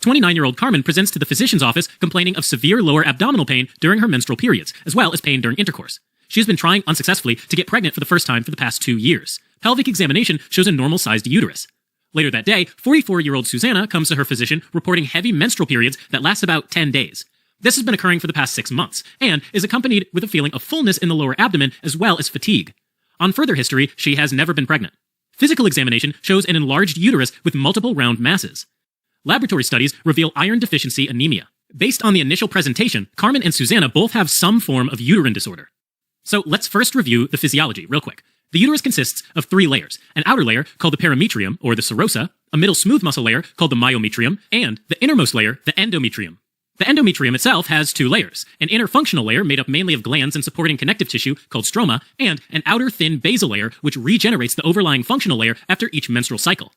29-year-old Carmen presents to the physician's office complaining of severe lower abdominal pain during her menstrual periods, as well as pain during intercourse. She has been trying unsuccessfully to get pregnant for the first time for the past 2 years. Pelvic examination shows a normal-sized uterus. Later that day, 44-year-old Susanna comes to her physician reporting heavy menstrual periods that last about 10 days. This has been occurring for the past 6 months, and is accompanied with a feeling of fullness in the lower abdomen as well as fatigue. On further history, she has never been pregnant. Physical examination shows an enlarged uterus with multiple round masses. Laboratory studies reveal iron deficiency anemia. Based on the initial presentation, Carmen and Susanna both have some form of uterine disorder. So let's first review the physiology real quick. The uterus consists of 3 layers, an outer layer called the perimetrium, or the serosa, a middle smooth muscle layer called the myometrium, and the innermost layer, the endometrium. The endometrium itself has 2 layers, an inner functional layer made up mainly of glands and supporting connective tissue called stroma, and an outer thin basal layer which regenerates the overlying functional layer after each menstrual cycle.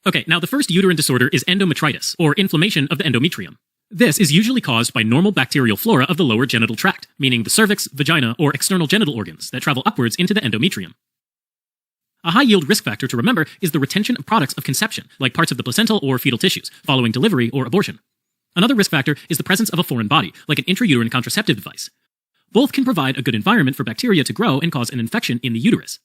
Okay, now the first uterine disorder is endometritis, or inflammation of the endometrium. This is usually caused by normal bacterial flora of the lower genital tract, meaning the cervix, vagina, or external genital organs that travel upwards into the endometrium. A high-yield risk factor to remember is the retention of products of conception, like parts of the placental or fetal tissues, following delivery or abortion. Another risk factor is the presence of a foreign body, like an intrauterine contraceptive device. Both can provide a good environment for bacteria to grow and cause an infection in the uterus.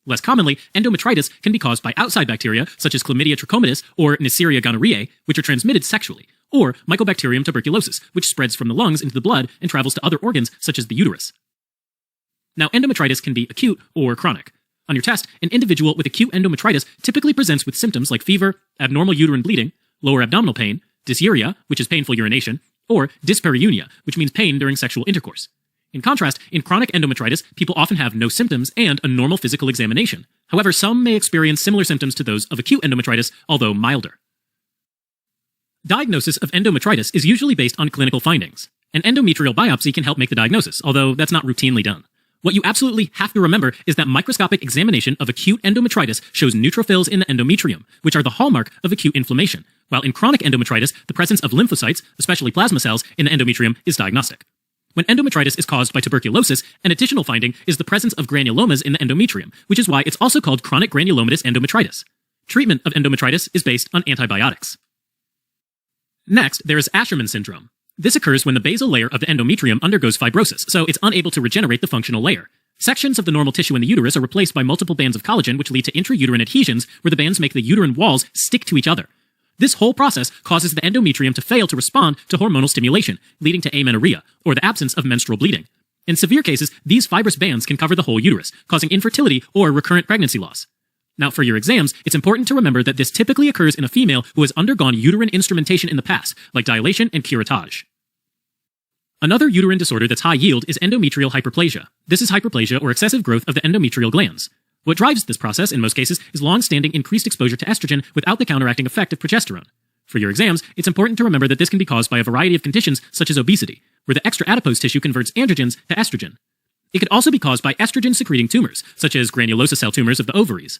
Less commonly, endometritis can be caused by outside bacteria, such as Chlamydia trachomatis or Neisseria gonorrhoeae, which are transmitted sexually, or Mycobacterium tuberculosis, which spreads from the lungs into the blood and travels to other organs, such as the uterus. Now, endometritis can be acute or chronic. On your test, an individual with acute endometritis typically presents with symptoms like fever, abnormal uterine bleeding, lower abdominal pain, dysuria, which is painful urination, or dyspareunia, which means pain during sexual intercourse. In contrast, in chronic endometritis, people often have no symptoms and a normal physical examination. However, some may experience similar symptoms to those of acute endometritis, although milder. Diagnosis of endometritis is usually based on clinical findings. An endometrial biopsy can help make the diagnosis, although that's not routinely done. What you absolutely have to remember is that microscopic examination of acute endometritis shows neutrophils in the endometrium, which are the hallmark of acute inflammation, while in chronic endometritis, the presence of lymphocytes, especially plasma cells, in the endometrium is diagnostic. When endometritis is caused by tuberculosis, an additional finding is the presence of granulomas in the endometrium, which is why it's also called chronic granulomatous endometritis. Treatment of endometritis is based on antibiotics. Next, there is Asherman syndrome. This occurs when the basal layer of the endometrium undergoes fibrosis, so it's unable to regenerate the functional layer. Sections of the normal tissue in the uterus are replaced by multiple bands of collagen, which lead to intrauterine adhesions, where the bands make the uterine walls stick to each other. This whole process causes the endometrium to fail to respond to hormonal stimulation, leading to amenorrhea, or the absence of menstrual bleeding. In severe cases, these fibrous bands can cover the whole uterus, causing infertility or recurrent pregnancy loss. Now, for your exams, it's important to remember that this typically occurs in a female who has undergone uterine instrumentation in the past, like dilation and curettage. Another uterine disorder that's high yield is endometrial hyperplasia. This is hyperplasia or excessive growth of the endometrial glands. What drives this process, in most cases, is long-standing increased exposure to estrogen without the counteracting effect of progesterone. For your exams, it's important to remember that this can be caused by a variety of conditions such as obesity, where the extra adipose tissue converts androgens to estrogen. It could also be caused by estrogen-secreting tumors, such as granulosa cell tumors of the ovaries.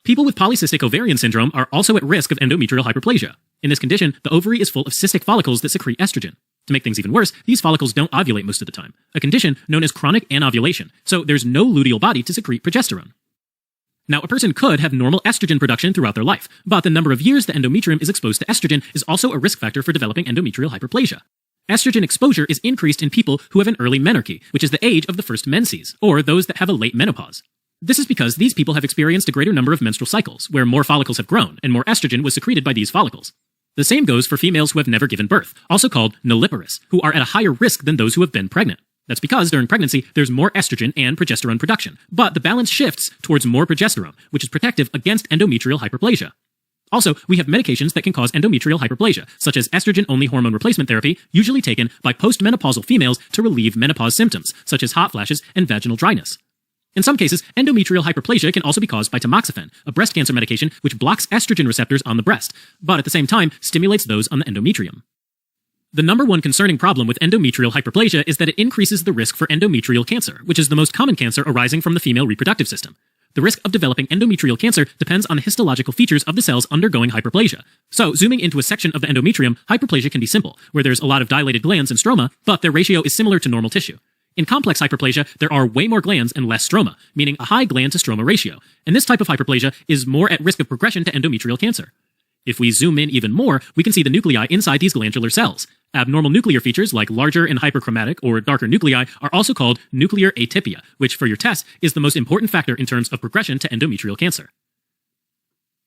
People with polycystic ovarian syndrome are also at risk of endometrial hyperplasia. In this condition, the ovary is full of cystic follicles that secrete estrogen. To make things even worse, these follicles don't ovulate most of the time, a condition known as chronic anovulation, so there's no luteal body to secrete progesterone. Now, a person could have normal estrogen production throughout their life, but the number of years the endometrium is exposed to estrogen is also a risk factor for developing endometrial hyperplasia. Estrogen exposure is increased in people who have an early menarche, which is the age of the first menses, or those that have a late menopause. This is because these people have experienced a greater number of menstrual cycles, where more follicles have grown, and more estrogen was secreted by these follicles. The same goes for females who have never given birth, also called nulliparous, who are at a higher risk than those who have been pregnant. That's because during pregnancy, there's more estrogen and progesterone production, but the balance shifts towards more progesterone, which is protective against endometrial hyperplasia. Also, we have medications that can cause endometrial hyperplasia, such as estrogen-only hormone replacement therapy, usually taken by postmenopausal females to relieve menopause symptoms, such as hot flashes and vaginal dryness. In some cases, endometrial hyperplasia can also be caused by tamoxifen, a breast cancer medication which blocks estrogen receptors on the breast, but at the same time stimulates those on the endometrium. The number one concerning problem with endometrial hyperplasia is that it increases the risk for endometrial cancer, which is the most common cancer arising from the female reproductive system. The risk of developing endometrial cancer depends on the histological features of the cells undergoing hyperplasia. So, zooming into a section of the endometrium, hyperplasia can be simple, where there's a lot of dilated glands and stroma, but their ratio is similar to normal tissue. In complex hyperplasia, there are way more glands and less stroma, meaning a high gland to stroma ratio, and this type of hyperplasia is more at risk of progression to endometrial cancer. If we zoom in even more, we can see the nuclei inside these glandular cells. Abnormal nuclear features like larger and hyperchromatic or darker nuclei are also called nuclear atypia, which for your test is the most important factor in terms of progression to endometrial cancer.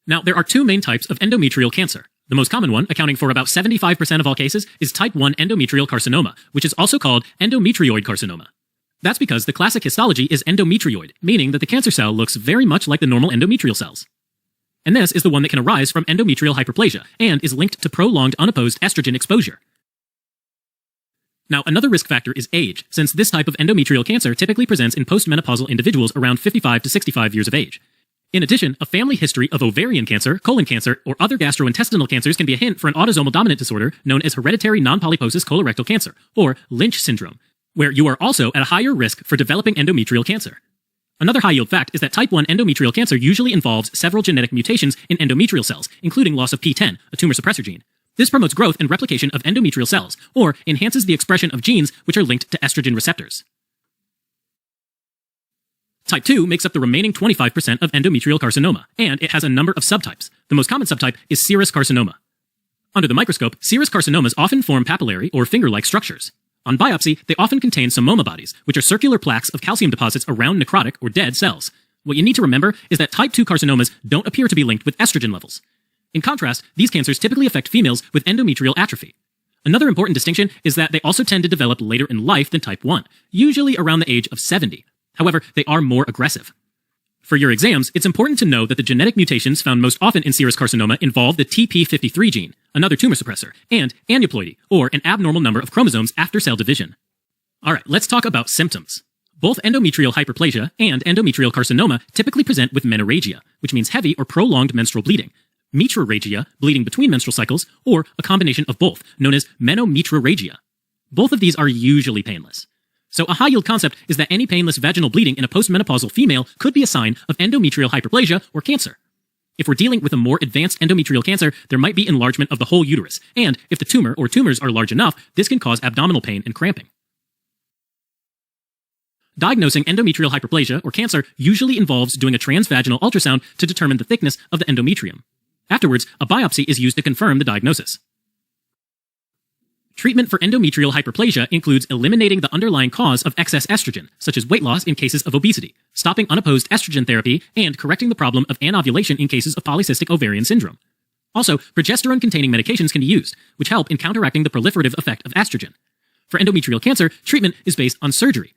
Now, there are two main types of endometrial cancer. The most common one, accounting for about 75% of all cases, is type 1 endometrial carcinoma, which is also called endometrioid carcinoma. That's because the classic histology is endometrioid, meaning that the cancer cell looks very much like the normal endometrial cells. And this is the one that can arise from endometrial hyperplasia and is linked to prolonged unopposed estrogen exposure. Now, another risk factor is age, since this type of endometrial cancer typically presents in postmenopausal individuals around 55 to 65 years of age. In addition, a family history of ovarian cancer, colon cancer, or other gastrointestinal cancers can be a hint for an autosomal dominant disorder known as hereditary non-polyposis colorectal cancer, or Lynch syndrome, where you are also at a higher risk for developing endometrial cancer. Another high-yield fact is that type 1 endometrial cancer usually involves several genetic mutations in endometrial cells, including loss of PTEN, a tumor suppressor gene. This promotes growth and replication of endometrial cells, or enhances the expression of genes which are linked to estrogen receptors. Type 2 makes up the remaining 25% of endometrial carcinoma, and it has a number of subtypes. The most common subtype is serous carcinoma. Under the microscope, serous carcinomas often form papillary or finger-like structures. On biopsy, they often contain somoma bodies, which are circular plaques of calcium deposits around necrotic or dead cells. What you need to remember is that type 2 carcinomas don't appear to be linked with estrogen levels. In contrast, these cancers typically affect females with endometrial atrophy. Another important distinction is that they also tend to develop later in life than type 1, usually around the age of 70. However, they are more aggressive. For your exams, it's important to know that the genetic mutations found most often in serous carcinoma involve the TP53 gene, another tumor suppressor, and aneuploidy, or an abnormal number of chromosomes after cell division. Alright, let's talk about symptoms. Both endometrial hyperplasia and endometrial carcinoma typically present with menorrhagia, which means heavy or prolonged menstrual bleeding, metrorrhagia, bleeding between menstrual cycles, or a combination of both, known as menometrorrhagia. Both of these are usually painless. So a high-yield concept is that any painless vaginal bleeding in a postmenopausal female could be a sign of endometrial hyperplasia or cancer. If we're dealing with a more advanced endometrial cancer, there might be enlargement of the whole uterus, and if the tumor or tumors are large enough, this can cause abdominal pain and cramping. Diagnosing endometrial hyperplasia or cancer usually involves doing a transvaginal ultrasound to determine the thickness of the endometrium. Afterwards, a biopsy is used to confirm the diagnosis. Treatment for endometrial hyperplasia includes eliminating the underlying cause of excess estrogen, such as weight loss in cases of obesity, stopping unopposed estrogen therapy, and correcting the problem of anovulation in cases of polycystic ovarian syndrome. Also, progesterone-containing medications can be used, which help in counteracting the proliferative effect of estrogen. For endometrial cancer, treatment is based on surgery.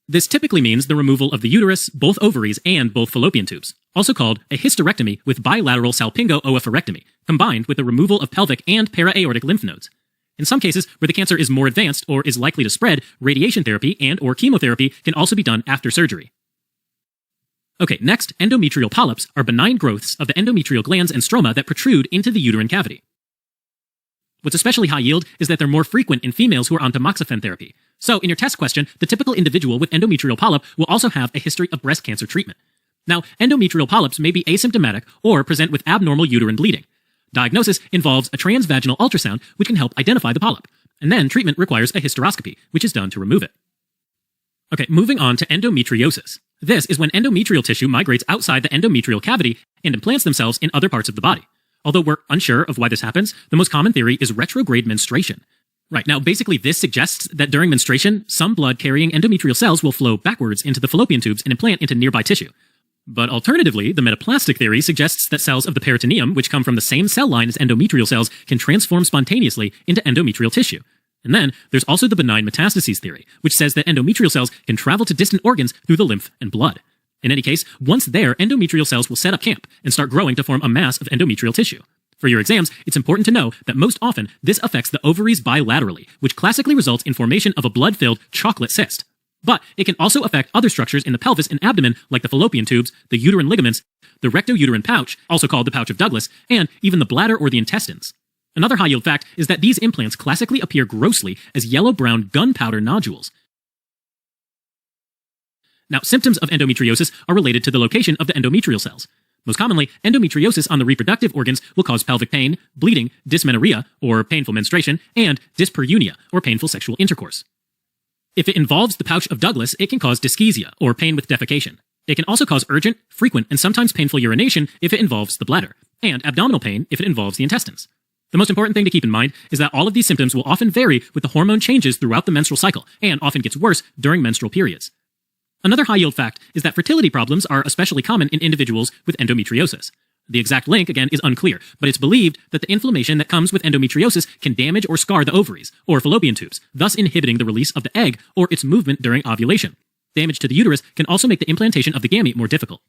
This typically means the removal of the uterus, both ovaries, and both fallopian tubes, also called a hysterectomy with bilateral salpingo-oophorectomy, combined with the removal of pelvic and para-aortic lymph nodes. In some cases, where the cancer is more advanced or is likely to spread, radiation therapy and or chemotherapy can also be done after surgery. Okay, next, endometrial polyps are benign growths of the endometrial glands and stroma that protrude into the uterine cavity. What's especially high yield is that they're more frequent in females who are on tamoxifen therapy. So, in your test question, the typical individual with endometrial polyp will also have a history of breast cancer treatment. Now, endometrial polyps may be asymptomatic or present with abnormal uterine bleeding. Diagnosis involves a transvaginal ultrasound, which can help identify the polyp, and then treatment requires a hysteroscopy, which is done to remove it. Okay, moving on to endometriosis. This is when endometrial tissue migrates outside the endometrial cavity and implants themselves in other parts of the body. Although we're unsure of why this happens, the most common theory is retrograde menstruation. Right, now basically this suggests that during menstruation, some blood-carrying endometrial cells will flow backwards into the fallopian tubes and implant into nearby tissue. But alternatively, the metaplastic theory suggests that cells of the peritoneum, which come from the same cell line as endometrial cells, can transform spontaneously into endometrial tissue. And then, there's also the benign metastases theory, which says that endometrial cells can travel to distant organs through the lymph and blood. In any case, once there, endometrial cells will set up camp and start growing to form a mass of endometrial tissue. For your exams, it's important to know that most often, this affects the ovaries bilaterally, which classically results in formation of a blood-filled chocolate cyst. But it can also affect other structures in the pelvis and abdomen like the fallopian tubes, the uterine ligaments, the rectouterine pouch, also called the pouch of Douglas, and even the bladder or the intestines. Another high-yield fact is that these implants classically appear grossly as yellow-brown gunpowder nodules. Now, symptoms of endometriosis are related to the location of the endometrial cells. Most commonly, endometriosis on the reproductive organs will cause pelvic pain, bleeding, dysmenorrhea, or painful menstruation, and dyspareunia, or painful sexual intercourse. If it involves the pouch of Douglas, it can cause dyschezia, or pain with defecation. It can also cause urgent, frequent, and sometimes painful urination if it involves the bladder. and abdominal pain if it involves the intestines. The most important thing to keep in mind is that all of these symptoms will often vary with the hormone changes throughout the menstrual cycle and often gets worse during menstrual periods. Another high-yield fact is that fertility problems are especially common in individuals with endometriosis. The exact link, again, is unclear, but it's believed that the inflammation that comes with endometriosis can damage or scar the ovaries, or fallopian tubes, thus inhibiting the release of the egg or its movement during ovulation. Damage to the uterus can also make the implantation of the gamete more difficult.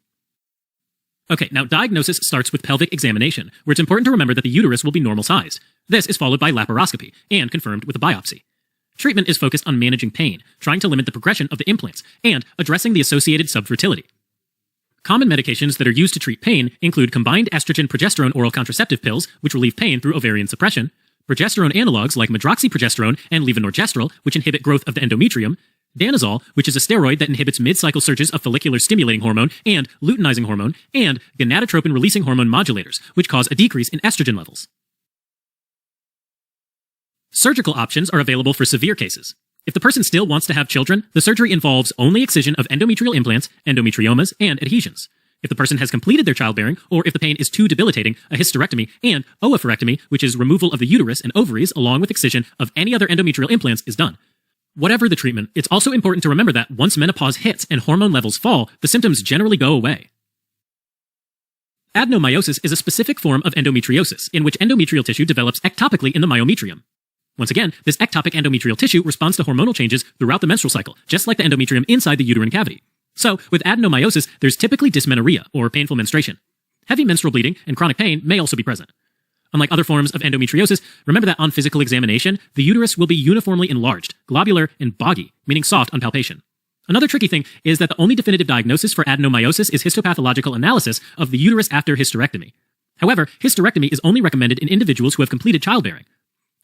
Okay, now diagnosis starts with pelvic examination, where it's important to remember that the uterus will be normal sized. This is followed by laparoscopy, and confirmed with a biopsy. Treatment is focused on managing pain, trying to limit the progression of the implants, and addressing the associated subfertility. Common medications that are used to treat pain include combined estrogen-progesterone oral contraceptive pills, which relieve pain through ovarian suppression, progesterone analogs like medroxyprogesterone and levonorgestrel, which inhibit growth of the endometrium, danazol, which is a steroid that inhibits mid-cycle surges of follicular-stimulating hormone and luteinizing hormone, and gonadotropin-releasing hormone modulators, which cause a decrease in estrogen levels. Surgical options are available for severe cases. If the person still wants to have children, the surgery involves only excision of endometrial implants, endometriomas, and adhesions. If the person has completed their childbearing, or if the pain is too debilitating, a hysterectomy and oophorectomy, which is removal of the uterus and ovaries along with excision of any other endometrial implants, is done. Whatever the treatment, it's also important to remember that once menopause hits and hormone levels fall, the symptoms generally go away. Adenomyosis is a specific form of endometriosis in which endometrial tissue develops ectopically in the myometrium. Once again, this ectopic endometrial tissue responds to hormonal changes throughout the menstrual cycle, just like the endometrium inside the uterine cavity. So, with adenomyosis, there's typically dysmenorrhea, or painful menstruation. Heavy menstrual bleeding and chronic pain may also be present. Unlike other forms of endometriosis, remember that on physical examination, the uterus will be uniformly enlarged, globular, and boggy, meaning soft on palpation. Another tricky thing is that the only definitive diagnosis for adenomyosis is histopathological analysis of the uterus after hysterectomy. However, hysterectomy is only recommended in individuals who have completed childbearing.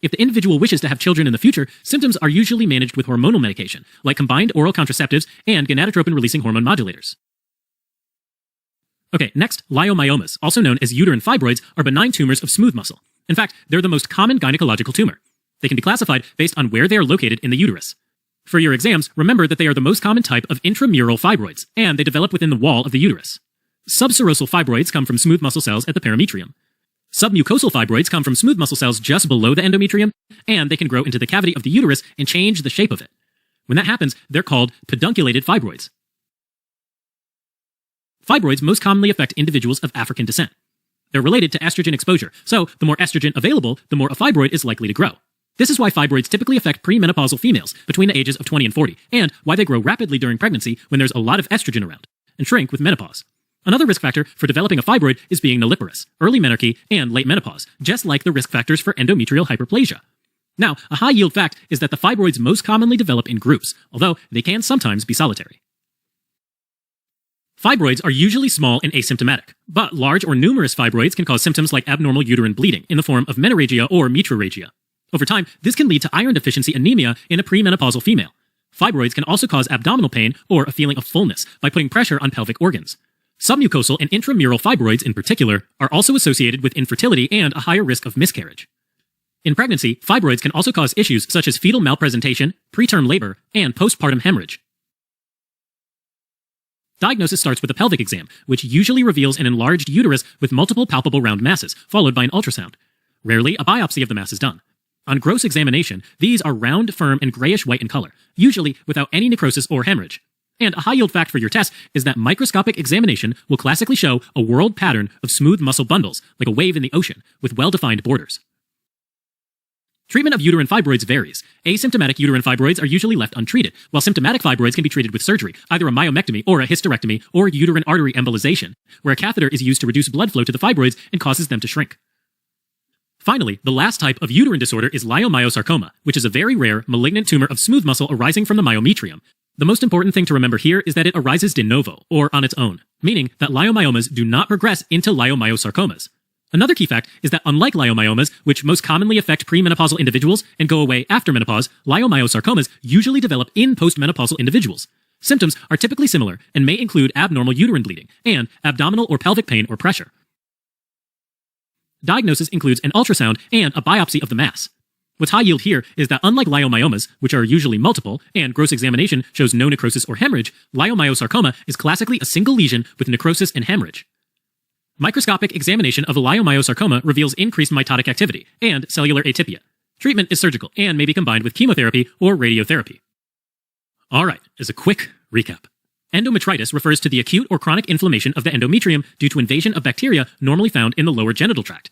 If the individual wishes to have children in the future, symptoms are usually managed with hormonal medication, like combined oral contraceptives and gonadotropin-releasing hormone modulators. Okay, next, leiomyomas, also known as uterine fibroids, are benign tumors of smooth muscle. In fact, they're the most common gynecological tumor. They can be classified based on where they are located in the uterus. For your exams, remember that they are the most common type of intramural fibroids, and they develop within the wall of the uterus. Subserosal fibroids come from smooth muscle cells at the perimetrium. Submucosal fibroids come from smooth muscle cells just below the endometrium, and they can grow into the cavity of the uterus and change the shape of it. When that happens, they're called pedunculated fibroids. Fibroids most commonly affect individuals of African descent. They're related to estrogen exposure, so the more estrogen available, the more a fibroid is likely to grow. This is why fibroids typically affect premenopausal females between the ages of 20 and 40, and why they grow rapidly during pregnancy when there's a lot of estrogen around, and shrink with menopause. Another risk factor for developing a fibroid is being nulliparous, early menarche, and late menopause, just like the risk factors for endometrial hyperplasia. Now, a high-yield fact is that the fibroids most commonly develop in groups, although they can sometimes be solitary. Fibroids are usually small and asymptomatic, but large or numerous fibroids can cause symptoms like abnormal uterine bleeding in the form of menorrhagia or metrorrhagia. Over time, this can lead to iron deficiency anemia in a premenopausal female. Fibroids can also cause abdominal pain or a feeling of fullness by putting pressure on pelvic organs. Submucosal and intramural fibroids in particular are also associated with infertility and a higher risk of miscarriage. In pregnancy, fibroids can also cause issues such as fetal malpresentation, preterm labor, and postpartum hemorrhage. Diagnosis starts with a pelvic exam, which usually reveals an enlarged uterus with multiple palpable round masses, followed by an ultrasound. Rarely, a biopsy of the mass is done. On gross examination, these are round, firm, and grayish-white in color, usually without any necrosis or hemorrhage. And a high-yield fact for your test is that microscopic examination will classically show a whorled pattern of smooth muscle bundles, like a wave in the ocean, with well-defined borders. Treatment of uterine fibroids varies. Asymptomatic uterine fibroids are usually left untreated, while symptomatic fibroids can be treated with surgery, either a myomectomy or a hysterectomy or uterine artery embolization, where a catheter is used to reduce blood flow to the fibroids and causes them to shrink. Finally, the last type of uterine disorder is leiomyosarcoma, which is a very rare, malignant tumor of smooth muscle arising from the myometrium. The most important thing to remember here is that it arises de novo, or on its own, meaning that leiomyomas do not progress into leiomyosarcomas. Another key fact is that unlike leiomyomas, which most commonly affect premenopausal individuals and go away after menopause, leiomyosarcomas usually develop in postmenopausal individuals. Symptoms are typically similar and may include abnormal uterine bleeding and abdominal or pelvic pain or pressure. Diagnosis includes an ultrasound and a biopsy of the mass. What's high yield here is that unlike leiomyomas, which are usually multiple, and gross examination shows no necrosis or hemorrhage, leiomyosarcoma is classically a single lesion with necrosis and hemorrhage. Microscopic examination of a leiomyosarcoma reveals increased mitotic activity and cellular atypia. Treatment is surgical and may be combined with chemotherapy or radiotherapy. Alright, as a quick recap. Endometritis refers to the acute or chronic inflammation of the endometrium due to invasion of bacteria normally found in the lower genital tract.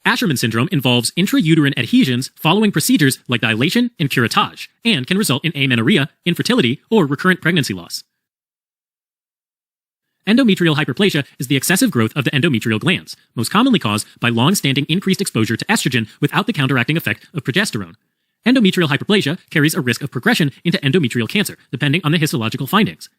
Asherman syndrome involves intrauterine adhesions following procedures like dilation and curettage, and can result in amenorrhea, infertility, or recurrent pregnancy loss. Endometrial hyperplasia is the excessive growth of the endometrial glands, most commonly caused by long-standing increased exposure to estrogen without the counteracting effect of progesterone. Endometrial hyperplasia carries a risk of progression into endometrial cancer, depending on the histological findings.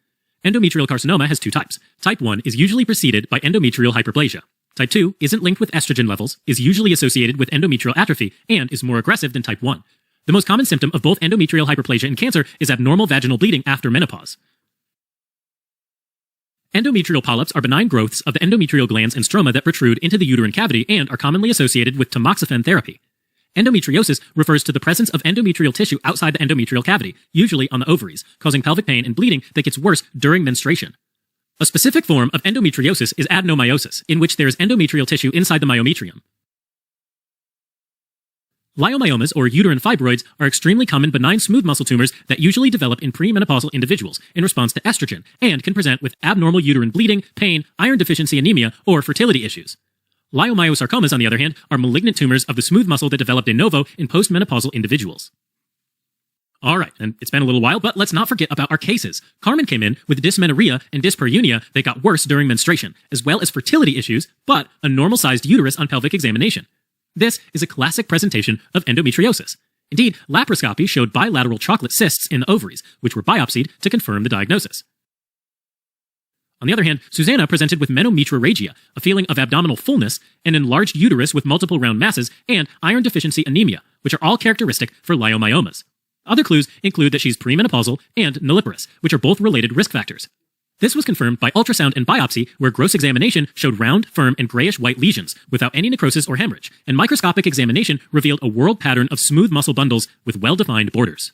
Endometrial carcinoma has two types. Type 1 is usually preceded by endometrial hyperplasia. Type 2 isn't linked with estrogen levels, is usually associated with endometrial atrophy, and is more aggressive than type 1. The most common symptom of both endometrial hyperplasia and cancer is abnormal vaginal bleeding after menopause. Endometrial polyps are benign growths of the endometrial glands and stroma that protrude into the uterine cavity and are commonly associated with tamoxifen therapy. Endometriosis refers to the presence of endometrial tissue outside the endometrial cavity, usually on the ovaries, causing pelvic pain and bleeding that gets worse during menstruation. A specific form of endometriosis is adenomyosis, in which there is endometrial tissue inside the myometrium. Leiomyomas, or uterine fibroids, are extremely common benign smooth muscle tumors that usually develop in premenopausal individuals in response to estrogen and can present with abnormal uterine bleeding, pain, iron deficiency anemia, or fertility issues. Leiomyosarcomas, on the other hand, are malignant tumors of the smooth muscle that develop de novo in postmenopausal individuals. Alright, and it's been a little while, but let's not forget about our cases. Carmen came in with dysmenorrhea and dyspareunia that got worse during menstruation, as well as fertility issues, but a normal-sized uterus on pelvic examination. This is a classic presentation of endometriosis. Indeed, laparoscopy showed bilateral chocolate cysts in the ovaries, which were biopsied to confirm the diagnosis. On the other hand, Susanna presented with menometrorrhagia, a feeling of abdominal fullness, an enlarged uterus with multiple round masses, and iron deficiency anemia, which are all characteristic for leiomyomas. Other clues include that she's premenopausal and nulliparous, which are both related risk factors. This was confirmed by ultrasound and biopsy, where gross examination showed round, firm, and grayish-white lesions without any necrosis or hemorrhage, and microscopic examination revealed a whorled pattern of smooth muscle bundles with well-defined borders.